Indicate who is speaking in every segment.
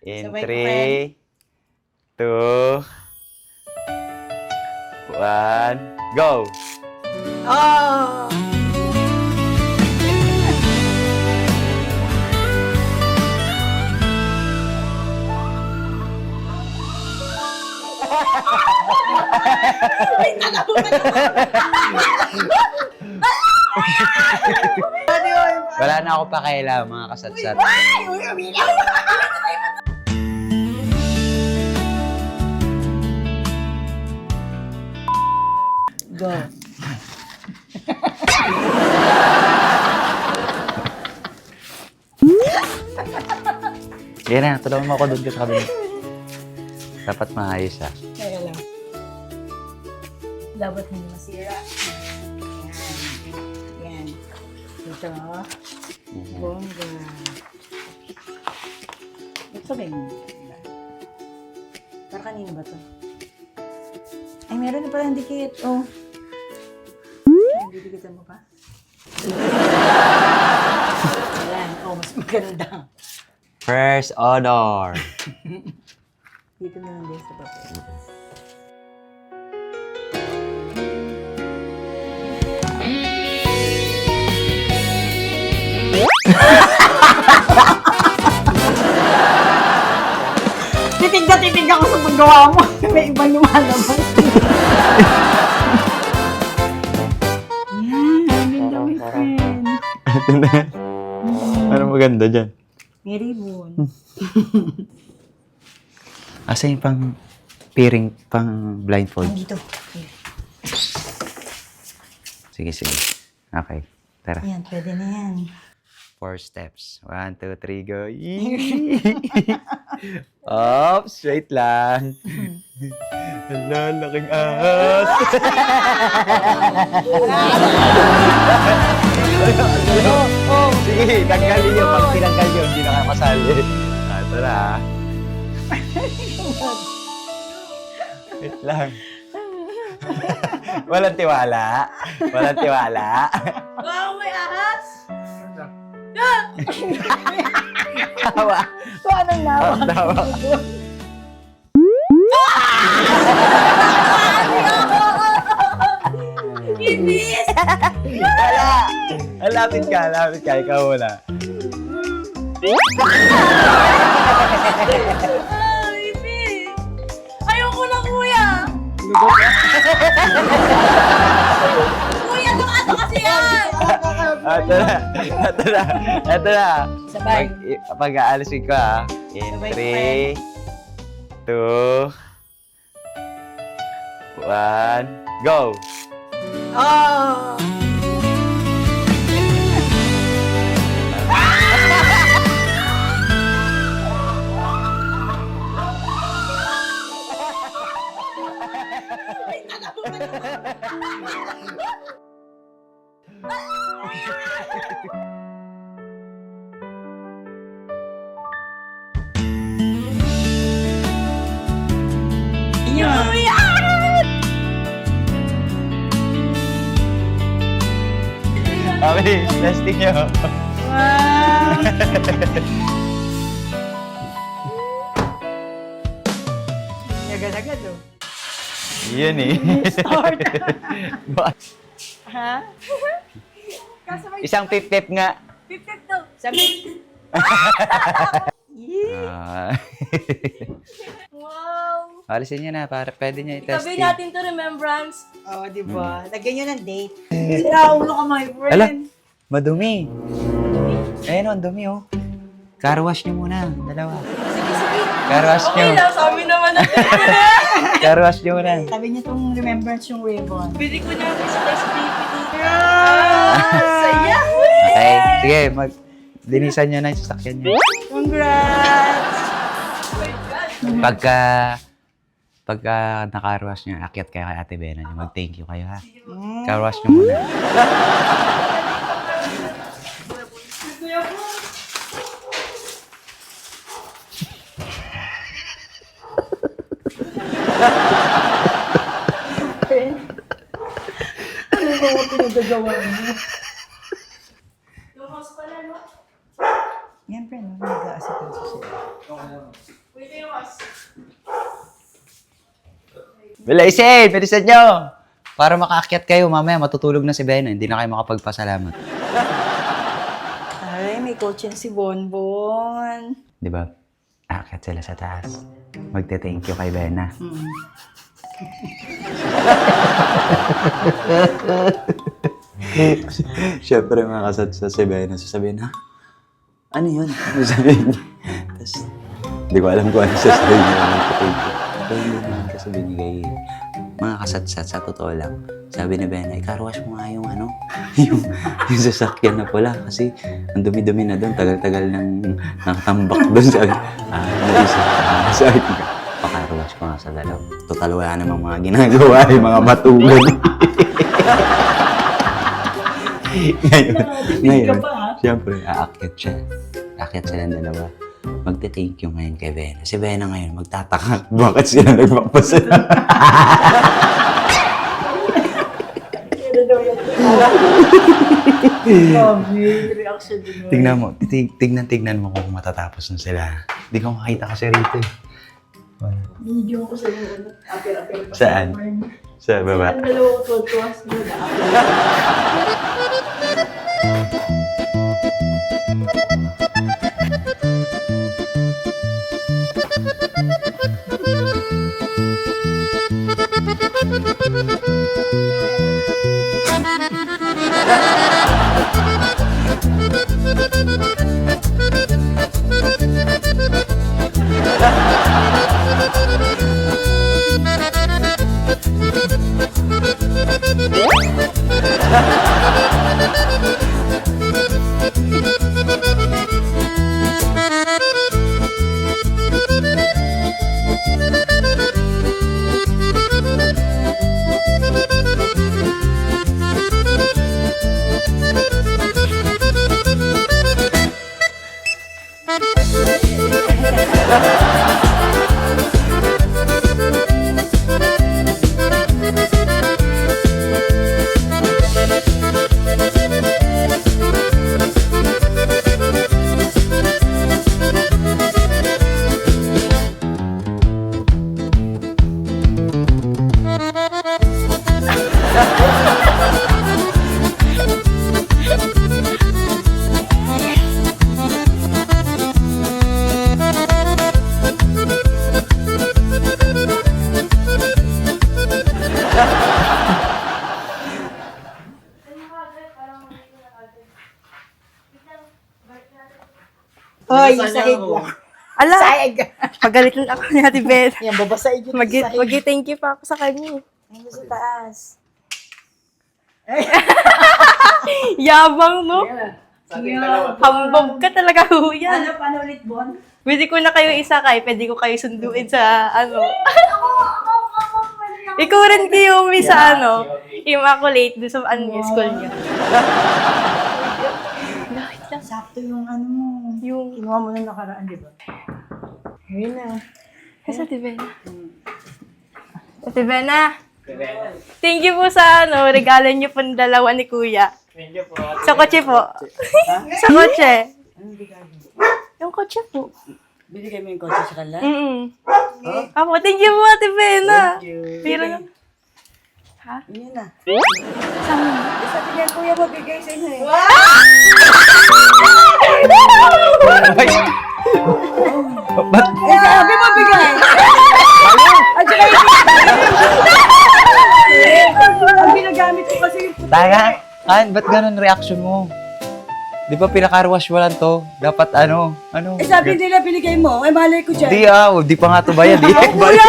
Speaker 1: In
Speaker 2: Sabay,
Speaker 1: 3, 2, 1, go!
Speaker 2: Oh! Ay, tanaw ka naman!
Speaker 1: Wala na ako pakialam, mga kasatsat.
Speaker 2: Ay! Uy, umilaw! Go.
Speaker 1: Yan na, tulungan mo ako doon sa kabila. Dapat maayos ah.
Speaker 2: Kaya lang. Dapat hindi masira. Yan. Yan. Ito. Bongga. Ito ganyan. Para kanino ba to? Ay, meron na pala ang dikit. Oh. Ay, didikitan mo pa? Ayan. Oh, mas maganda.
Speaker 1: First honor.
Speaker 2: Dito na lang din sa papel. Titig ako sa paggawa mo. May ibang lumalabas. Yan, ang ganda, my friend.
Speaker 1: Ano maganda dyan?
Speaker 2: May ribbon.
Speaker 1: Asa yung pang piring, pang blindfold?
Speaker 2: Dito.
Speaker 1: Sige, sige. Okay, tara.
Speaker 2: Yan, pwede na yan.
Speaker 1: 4 steps. 1, 2, 3, go. Oops, wait lang. Hala, laking ahas. Sige, tanggal yun. Pag tinanggal yun, hindi na kayo kasali. Tara. Wait lang. Walang tiwala. Walang tiwala.
Speaker 2: Wow, may ahas!
Speaker 1: Tawa.
Speaker 2: Paano nawa?
Speaker 1: Tawa.
Speaker 2: Ibis!
Speaker 1: Wala! Lapit ka, lapit ka. Ikaw wala.
Speaker 2: Ibis! Ayoko na, kuya! Kuya, ano kasi yan?
Speaker 1: Ito na. Ito na. Ito na.
Speaker 2: Sabay.
Speaker 1: Pag-aalisin ko ah. In
Speaker 2: Sabay,
Speaker 1: 3, 2, 1, go!
Speaker 2: Oh!
Speaker 1: Okay, testing nyo.
Speaker 2: Wow! Agad-agad oh.
Speaker 1: Yan eh.
Speaker 2: Start. Ha?
Speaker 1: Isang tip-tip nga.
Speaker 2: Pipip to. Sabi. Wow!
Speaker 1: Alisin nyo na para pwede nyo i-testing.
Speaker 3: Sabi natin to remembrance.
Speaker 2: Oh, di ba? Lagyan nyo ng date. Sira ulo ka, my friend.
Speaker 1: Ala, madumi. Ayun ang dumi oh. Car wash nyo muna, dalawa. Car wash nyo.
Speaker 3: Okay lang, sa amin naman natin.
Speaker 1: Car wash nyo muna.
Speaker 2: Sabi niya itong remembrance yung ribbon.
Speaker 3: Bili ko na ako sa SPPD.
Speaker 2: Saya!
Speaker 1: Okay, sige, linisan nyo na yung sasakyan nyo.
Speaker 2: Congrats!
Speaker 1: Pagka naka-car wash nyo, akyat kayo kay Ate Bena nyo. Mag-thank you kayo ha. Car wash nyo muna.
Speaker 2: Ano ba mo pinagagawa mo?
Speaker 3: Yung house pala, no?
Speaker 2: Yan, friend. Nag-aasikaso siya.
Speaker 1: Bilisin! Bilisan nyo! Para makaakyat kayo, mamaya matutulog na si Bena. Hindi na kayo makapagpasalamat.
Speaker 2: Ay, may kotse na si Bonbon.
Speaker 1: Di ba? Aakyat sila sa taas. Magte-thank you kay Bena. Siyempre, mga kasatsa si Bena. Sasabihin, ha? Ano yun? Sasabihin niya. Tapos, hindi ko alam kung ano sasabihin niya. Pero hindi naman kasabihin niya kay mga kasatsat, sa totoo lang. Sabi ni Bena, car-wash mo nga yung ano, yung sasakyan na pula. Kasi ang dumi-dumi na doon. Tagal-tagal nang nakatambak doon. Sabi, sabi ko, pa-car-wash ko nga sa dalaw. Total, wala namang mga ginagawa, yung mga batugan. ngayon, siyempre, aakyat siya. Aakyat sila ng dalawa. Magte-thank you ngayon kay Bena. Si Bena ngayon, magtataka bakit sila nagpapasala.
Speaker 2: Reaction din.
Speaker 1: Tignan mo, tignan mo kung matatapos na sila. Hindi ko makita kasi rito eh.
Speaker 2: Video ko sa iyo. Apir-apir pa.
Speaker 1: Saan? Sa baba.
Speaker 2: Ang dalawang tuwas mo na Hoy, sahig lang.
Speaker 3: Ala,
Speaker 2: Sahig.
Speaker 3: pagalit lang ako ni Ate Beth.
Speaker 2: Yan, babasahin yun.
Speaker 3: Mag-thank you pa ako sa kanya.
Speaker 2: Ayun sa taas.
Speaker 3: Yabang, no? Hambog ka talaga, huya.
Speaker 2: Ano, paano ulit, Bon?
Speaker 3: Pwede ko na kayo isakay, pwede ko kayo sunduin sa ano. Ikaw rin kayo, may sa ano, immaculate doon sa school niya.
Speaker 2: Sakto yung ano mo.
Speaker 3: Yung,
Speaker 2: Kinuha mo nung nakaraan, di ba? Ayun na.
Speaker 3: kasi Ate Bena. Ate Bena. Thank you po sa ano, regalo niyo po ng dalawa ni Kuya.
Speaker 4: Thank you po.
Speaker 3: Sa kotse po. Sa kotse. Yung kotse po.
Speaker 2: Binigay mo yung kotse sa kanila?
Speaker 3: Ako, thank you po Ate Bena. Pero,
Speaker 2: Yun na.
Speaker 3: saan?
Speaker 2: Sabi niya, kuya, mabigay sa inyo eh.
Speaker 1: Ay! Ba't?
Speaker 2: Eh, sabi mabigay. At saka ang ginagamit ko kasi yung
Speaker 1: Tanga! Kan, ba't ganun reaction mo? Di ba pinakarwash mo lang to? Dapat ano? Ano?
Speaker 2: Eh, sabi nila binigay mo. Eh, malay ko dyan.
Speaker 1: Di di pa nga to bayad eh.
Speaker 2: Kuya!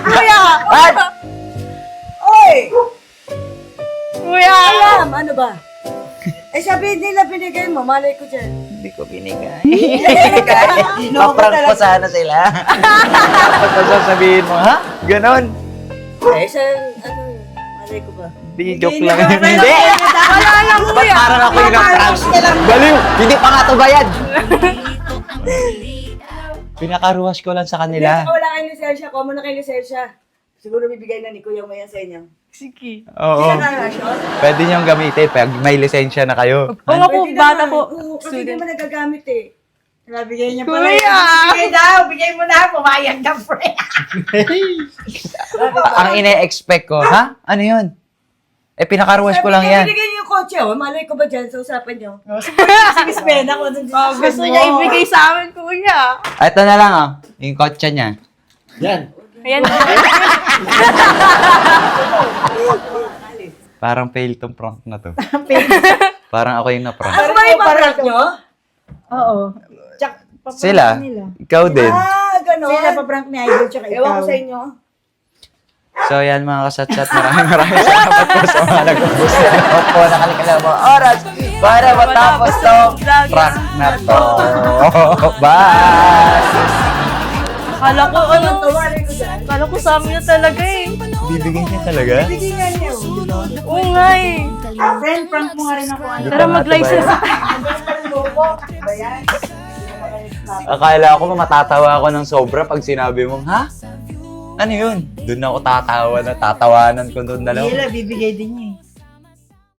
Speaker 2: Kuya!
Speaker 1: Ay!
Speaker 2: Oy!
Speaker 3: Kuya!
Speaker 2: Alam, ano ba? Eh, sabi nila binigay mo. Malay ko dyan.
Speaker 1: Hindi ko binigay. Paprank ko sana sila. Tapos sasabihin mo, ha? Ganon.
Speaker 2: Eh, sa ano, malay ko ba?
Speaker 1: Di, joke lang. Hindi!
Speaker 3: Wala lang
Speaker 1: Ba't
Speaker 3: Kuya!
Speaker 1: parang ako yung prank? Baliw! Hindi pa nga to bayad! Pinakaruwash ko lang sa kanila.
Speaker 2: Wala kayong lisensya. Kuha mo na kayong lisensya. Siguro bibigay na ni Kuya Maya sa inyo.
Speaker 3: Sige.
Speaker 1: Oo. Pwede niyong gamitin pag may lisensya na kayo.
Speaker 3: Oo nga po, bata po.
Speaker 2: Oo, kasi
Speaker 3: Student.
Speaker 2: hindi mo nagagamit eh. Nabigay niya pala.
Speaker 3: Kuya!
Speaker 2: Bigay daw, bigay mo na. Pumayag na, pre.
Speaker 1: Ang ine-expect ko, ha? Ano yun? Eh, pinakarwash ko lang yan.
Speaker 2: Binigay niyo yung kotse, oh. Malay ko ba dyan sa usapan niyo? Si Miss Bena ko.
Speaker 3: Gusto niya ibigay sa amin, kuya.
Speaker 1: Ito na lang, yung kotse niya.
Speaker 4: Yan.
Speaker 3: Ayan.
Speaker 1: Parang fail tong prank na to. Parang ako yung na-prank.
Speaker 2: Ano ba yung prank niyo? Oo. Tsak, paprank
Speaker 1: Sila,
Speaker 2: nila.
Speaker 1: ikaw din.
Speaker 2: Ganon. Sila pa-prank ni Idol, tsaka ikaw. Ewan ko sa inyo.
Speaker 1: So yan mga kasatsat, maraming salamat po sa mga nag-ubos na po nakalimutan mga oras para matapos tong prank na to. Bye!
Speaker 3: Akala ko, akala ko sa amin na talaga eh.
Speaker 1: Bibigyan niya talaga?
Speaker 2: Bigay nga niyo.
Speaker 3: Oo nga eh.
Speaker 2: Friend, prank mo nga rin ako.
Speaker 3: Tara mag-license na tayo.
Speaker 1: Akala ko matatawa ako ng sobra pag sinabi mong, ha? Ano yun? Doon ako tatawa na tatawanan ko doon dalawa.
Speaker 2: Hila, bibigay din niya eh.